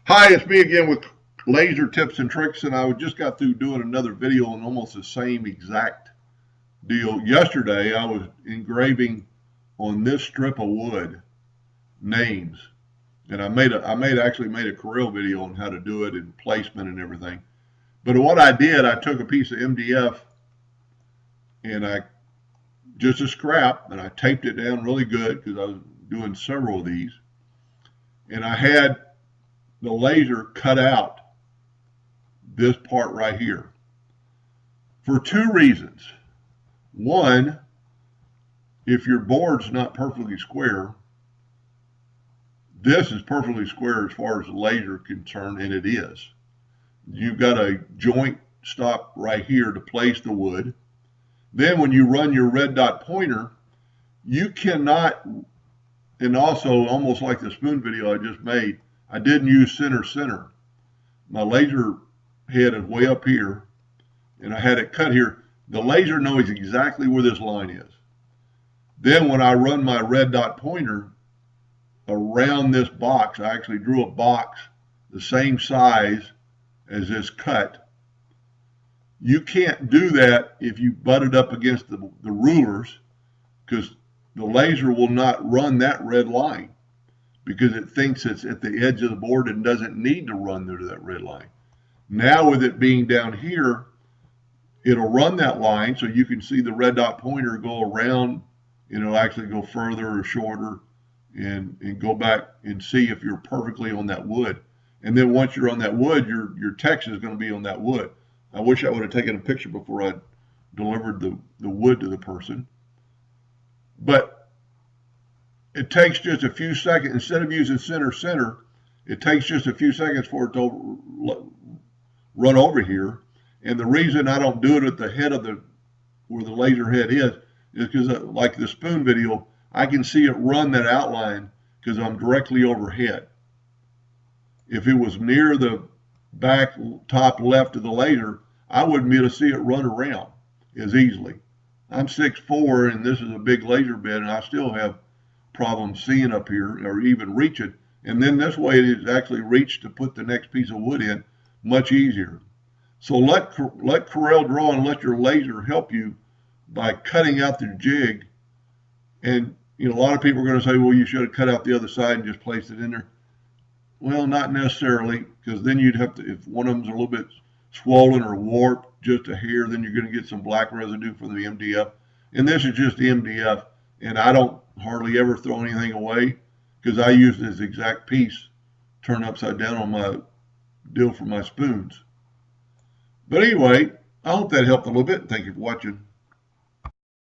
Hi, it's me again with laser tips and tricks, and I just got through doing another video on almost the same exact deal. Yesterday, I was engraving on this strip of wood names, and actually made a Corel video on how to do it and placement and everything. But what I did, I took a piece of MDF and I just a scrap, and I taped it down really good because I was doing several of these, and I had the laser cut out this part right here for two reasons. One, if your board's not perfectly square, this is perfectly square as far as the laser is concerned, and it is. You've got a joint stop right here to place the wood. Then when you run your red dot pointer, you cannot, and also almost like the spoon video I just made, I didn't use center. My laser head is way up here, and I had it cut here. The laser knows exactly where this line is. Then when I run my red dot pointer around this box, I actually drew a box the same size as this cut. You can't do that if you butt it up against the rulers, because the laser will not run that red line because it thinks it's at the edge of the board and doesn't need to run through that red line. Now with it being down here, it'll run that line so you can see the red dot pointer go around, and it'll actually go further or shorter and go back and see if you're perfectly on that wood. And then once you're on that wood, your text is going to be on that wood. I wish I would have taken a picture before I delivered the wood to the person. But it takes just a few seconds. Instead of using center, it takes just a few seconds for it to run over here. And the reason I don't do it at the head of where the laser head is because like the spoon video, I can see it run that outline because I'm directly overhead. If it was near the back top left of the laser, I wouldn't be able to see it run around as easily. I'm 6'4", and this is a big laser bed, and I still have problems seeing up here or even reaching. And then this way it is actually reached to put the next piece of wood in much easier. So let Corel Draw and let your laser help you by cutting out the jig. And a lot of people are going to say, well, you should have cut out the other side and just placed it in there. Well, not necessarily, because then you'd have to, if one of them's a little bit swollen or warped just a hair, then you're going to get some black residue from the MDF. And this is just the MDF, and I don't hardly ever throw anything away because I use this exact piece turned upside down on my deal for my spoons. But anyway, I hope that helped a little bit. Thank you for watching.